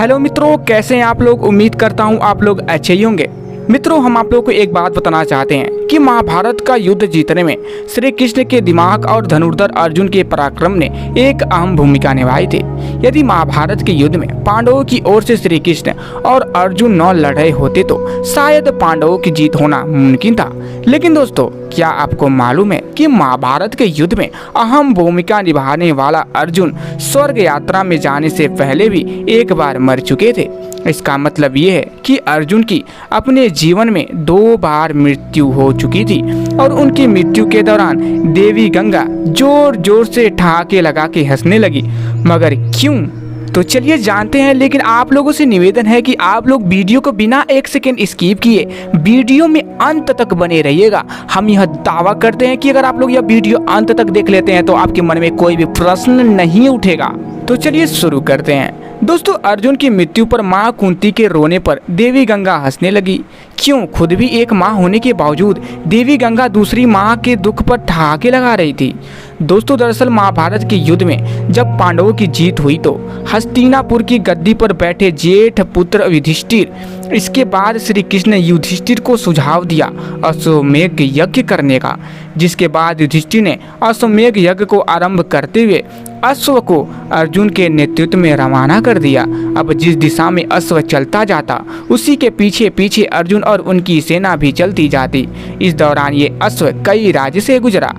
Hello मित्रों, कैसे हैं आप लोग। उम्मीद करता हूं आप लोग अच्छे ही होंगे। मित्रों, हम आप लोगों को एक बात बताना चाहते हैं कि महाभारत का युद्ध जीतने में श्री कृष्ण के दिमाग और धनुर्धर अर्जुन के पराक्रम ने एक अहम भूमिका निभाई थी। यदि महाभारत के युद्ध में पांडवों की ओर से श्री कृष्ण और अर्जुन न लड़ रहे होते तो शायद पांडवों की जीत होना मुमकिन था। लेकिन दोस्तों, क्या आपको मालूम है कि महाभारत के युद्ध में अहम भूमिका निभाने वाला अर्जुन स्वर्ग यात्रा में जाने से पहले भी एक बार मर चुके थे। इसका मतलब ये है कि अर्जुन की अपने जीवन में 2 बार मृत्यु हो चुकी थी और उनकी मृत्यु के दौरान देवी गंगा जोर जोर से ठहाके लगा के हंसने लगी। मगर क्यों, तो चलिए जानते हैं। लेकिन आप लोगों से निवेदन है कि आप लोग वीडियो को बिना 1 सेकंड स्किप किए वीडियो में अंत तक बने रहिएगा। हम यह दावा करते हैं कि अगर आप लोग यह वीडियो अंत तक देख लेते हैं तो आपके मन में कोई भी प्रश्न नहीं उठेगा। तो चलिए शुरू करते हैं। दोस्तों, अर्जुन की मृत्यु पर माँ कुंती के रोने पर देवी गंगा हंसने लगी। क्यों, खुद भी एक माँ होने के बावजूद देवी गंगा दूसरी माँ के दुख पर ठहाके लगा रही थी। दोस्तों, दरअसल महाभारत के युद्ध में जब पांडवों की जीत हुई तो हस्तिनापुर की गद्दी पर बैठे जेठ पुत्र युधिष्ठिर, इसके बाद श्री कृष्ण ने युधिष्ठिर को सुझाव दिया अश्वमेध यज्ञ करने का, जिसके बाद युधिष्ठिर ने अश्वमेध यज्ञ को आरंभ करते हुए अश्व को अर्जुन के नेतृत्व में रवाना कर दिया। अब जिस दिशा में अश्व चलता जाता उसी के पीछे पीछे अर्जुन और उनकी सेना भी चलती जाती। इस दौरान ये अश्व कई राज्य से गुजरा।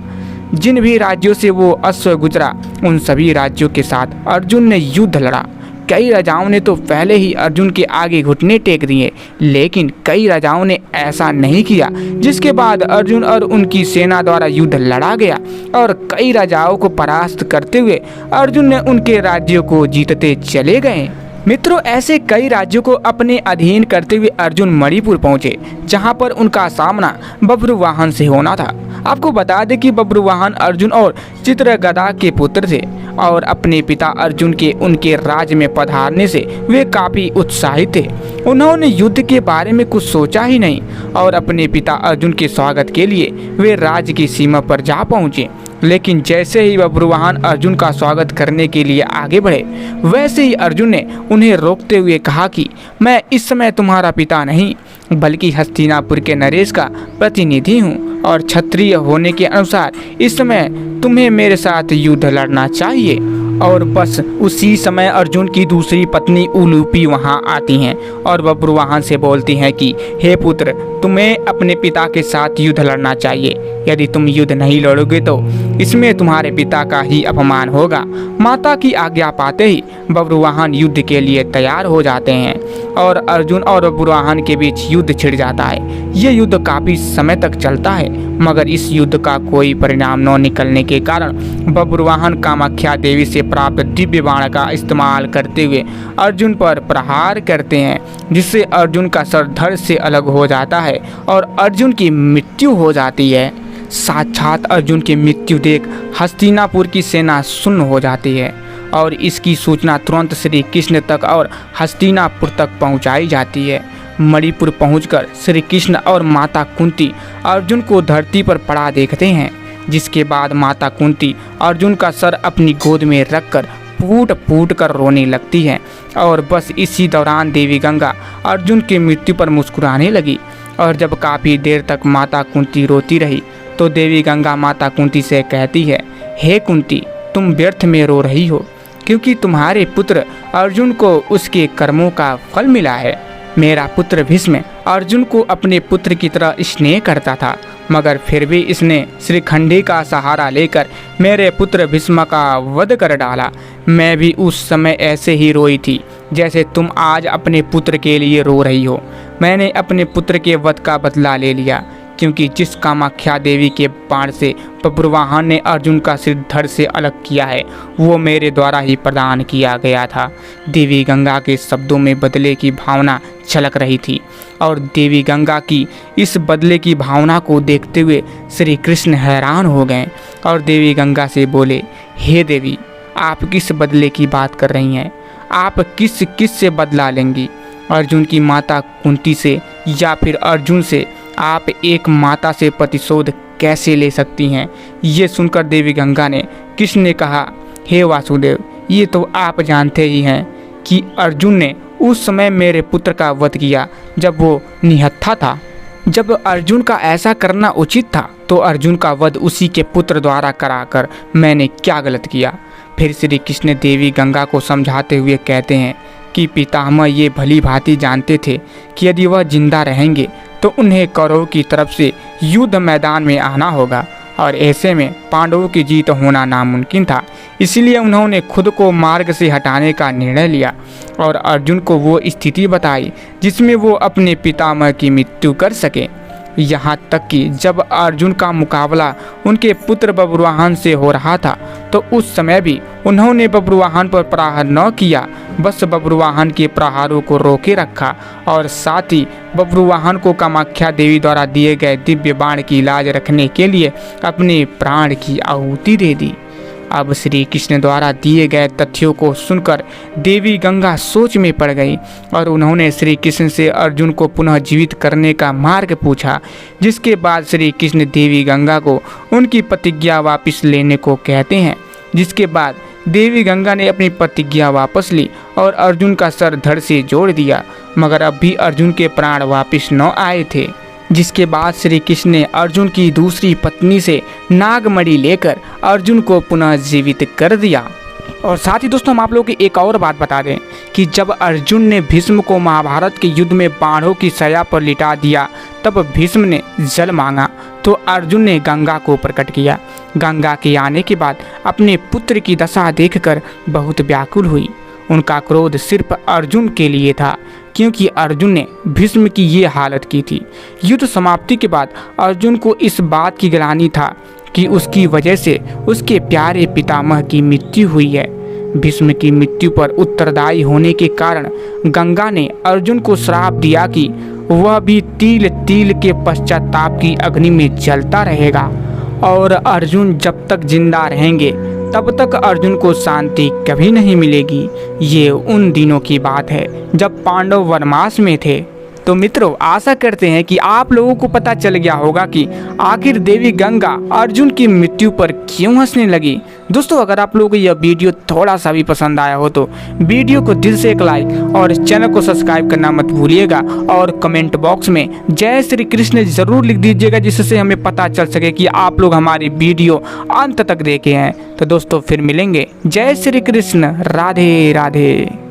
जिन भी राज्यों से वो अश्व गुजरा उन सभी राज्यों के साथ अर्जुन ने युद्ध लड़ा। कई राजाओं ने तो पहले ही अर्जुन के आगे घुटने टेक दिए, लेकिन कई राजाओं ने ऐसा नहीं किया, जिसके बाद अर्जुन और उनकी सेना द्वारा युद्ध लड़ा गया और कई राजाओं को परास्त करते हुए अर्जुन ने उनके राज्यों को जीतते चले गए। मित्रों, ऐसे कई राज्यों को अपने अधीन करते हुए अर्जुन मणिपुर पहुंचे, जहां पर उनका सामना बब्रुवाहन से होना था। आपको बता दें कि बब्रुवाहन अर्जुन और चित्रगदा के पुत्र थे और अपने पिता अर्जुन के उनके राज्य में पधारने से वे काफी उत्साहित थे। उन्होंने युद्ध के बारे में कुछ सोचा ही नहीं और अपने पिता अर्जुन के स्वागत के लिए वे राज्य की सीमा पर जा पहुंचे। लेकिन जैसे ही बब्रुवाहन अर्जुन का स्वागत करने के लिए आगे बढ़े, वैसे ही अर्जुन ने उन्हें रोकते हुए कहा कि मैं इस समय तुम्हारा पिता नहीं बल्कि हस्तिनापुर के नरेश का प्रतिनिधि हूँ और क्षत्रिय होने के अनुसार इस समय तुम्हें मेरे साथ युद्ध लड़ना चाहिए। और बस उसी समय अर्जुन की दूसरी पत्नी उलूपी वहां आती हैं और बब्रुवाहन से बोलती हैं कि हे पुत्र, तुम्हें अपने पिता के साथ युद्ध लड़ना चाहिए। यदि तुम युद्ध नहीं लड़ोगे तो इसमें तुम्हारे पिता का ही अपमान होगा। माता की आज्ञा पाते ही बब्रुवाहन युद्ध के लिए तैयार हो जाते हैं और अर्जुन और बब्रुवाहन के बीच युद्ध छिड़ जाता है। ये युद्ध काफी समय तक चलता है, मगर इस युद्ध का कोई परिणाम न निकलने के कारण बब्रुवाहन कामाख्या देवी से प्राप्त दिव्य बाण का इस्तेमाल करते हुए अर्जुन पर प्रहार करते हैं, जिससे अर्जुन का सर धड़ से अलग हो जाता है और अर्जुन की मृत्यु हो जाती है। साक्षात अर्जुन की मृत्यु देख हस्तिनापुर की सेना सुन्न हो जाती है और इसकी सूचना तुरंत श्री कृष्ण तक और हस्तिनापुर तक पहुंचाई जाती है। मणिपुर पहुंचकर श्री कृष्ण और माता कुंती अर्जुन को धरती पर पड़ा देखते हैं, जिसके बाद माता कुंती अर्जुन का सर अपनी गोद में रखकर फूट फूट कर रोने लगती है और बस इसी दौरान देवी गंगा अर्जुन की मृत्यु पर मुस्कुराने लगी। और जब काफ़ी देर तक माता कुंती रोती रही तो देवी गंगा माता कुंती से कहती है, हे कुंती, तुम व्यर्थ में रो रही हो क्योंकि तुम्हारे पुत्र अर्जुन को उसके कर्मों का फल मिला है। मेरा पुत्र भीष्म अर्जुन को अपने पुत्र की तरह स्नेह करता था, मगर फिर भी इसने श्रीखंडी का सहारा लेकर मेरे पुत्र भीष्म का वध कर डाला। मैं भी उस समय ऐसे ही रोई थी जैसे तुम आज अपने पुत्र के लिए रो रही हो। मैंने अपने पुत्र के वध का बदला ले लिया, क्योंकि जिस कामाख्या देवी के बाण से बब्रुवाहन ने अर्जुन का सिर धड़ से अलग किया है वो मेरे द्वारा ही प्रदान किया गया था। देवी गंगा के शब्दों में बदले की भावना छलक रही थी और देवी गंगा की इस बदले की भावना को देखते हुए श्री कृष्ण हैरान हो गए और देवी गंगा से बोले, हे देवी, आप किस बदले की बात कर रही हैं? आप किस से बदला लेंगी? अर्जुन की माता कुंती से या फिर अर्जुन से? आप एक माता से प्रतिशोध कैसे ले सकती हैं? ये सुनकर देवी गंगा ने कृष्ण ने कहा, हे वासुदेव, ये तो आप जानते ही हैं कि अर्जुन ने उस समय मेरे पुत्र का वध किया जब वो निहत्था था। जब अर्जुन का ऐसा करना उचित था तो अर्जुन का वध उसी के पुत्र द्वारा कराकर मैंने क्या गलत किया। फिर श्री कृष्ण देवी गंगा को समझाते हुए कहते हैं कि पितामह ये भली भांति जानते थे कि यदि वह जिंदा रहेंगे तो उन्हें कौरवों की तरफ से युद्ध मैदान में आना होगा और ऐसे में पांडवों की जीत होना नामुमकिन था। इसलिए उन्होंने खुद को मार्ग से हटाने का निर्णय लिया और अर्जुन को वो स्थिति बताई जिसमें वो अपने पितामह की मृत्यु कर सके। यहाँ तक कि जब अर्जुन का मुकाबला उनके पुत्र बब्रुवाहन से हो रहा था तो उस समय भी उन्होंने बब्रुवाहन पर प्रहार न किया, बस बब्रुवाहन के प्रहारों को रोके रखा और साथ ही बब्रुवाहन को कामाख्या देवी द्वारा दिए गए दिव्य बाण की लाज रखने के लिए अपने प्राण की आहुति दे दी। अब श्री कृष्ण द्वारा दिए गए तथ्यों को सुनकर देवी गंगा सोच में पड़ गई और उन्होंने श्री कृष्ण से अर्जुन को पुनः जीवित करने का मार्ग पूछा, जिसके बाद श्री कृष्ण देवी गंगा को उनकी प्रतिज्ञा वापस लेने को कहते हैं। जिसके बाद देवी गंगा ने अपनी प्रतिज्ञा वापस ली और अर्जुन का सर धड़ से जोड़ दिया, मगर अब भी अर्जुन के प्राण वापस न आए थे। जिसके बाद श्री कृष्ण ने अर्जुन की दूसरी पत्नी से नागमणि लेकर अर्जुन को पुनः जीवित कर दिया। और साथ ही दोस्तों हम आप लोगों की एक और बात बता दें कि जब अर्जुन ने भीष्म को महाभारत के युद्ध में बाणों की सया पर लिटा दिया तब भीष्म ने जल मांगा तो अर्जुन ने गंगा को प्रकट किया। गंगा के आने के बाद अपने पुत्र की दशा देखकर बहुत व्याकुल हुई। उनका क्रोध सिर्फ अर्जुन के लिए था क्योंकि अर्जुन ने भीष्म की ये हालत की थी। युद्ध समाप्ति के बाद अर्जुन को इस बात की ग्लानि था कि उसकी वजह से उसके प्यारे पितामह की मृत्यु हुई है। भीष्म की मृत्यु पर उत्तरदायी होने के कारण गंगा ने अर्जुन को श्राप दिया कि वह भी तिल तिल के पश्चाताप की अग्नि में जलता रहेगा और अर्जुन जब तक जिंदा रहेंगे तब तक अर्जुन को शांति कभी नहीं मिलेगी। ये उन दिनों की बात है जब पांडव वनवास में थे। तो मित्रों आशा करते हैं कि आप लोगों को पता चल गया होगा कि आखिर देवी गंगा अर्जुन की मृत्यु पर क्यों हंसने लगी। दोस्तों अगर आप लोगों को यह वीडियो थोड़ा सा भी पसंद आया हो तो वीडियो को दिल से एक लाइक और चैनल को सब्सक्राइब करना मत भूलिएगा और कमेंट बॉक्स में जय श्री कृष्ण जरूर लिख दीजिएगा, जिससे हमें पता चल सके कि आप लोग हमारी वीडियो अंत तक देखे हैं। तो दोस्तों फिर मिलेंगे। जय श्री कृष्ण, राधे राधे।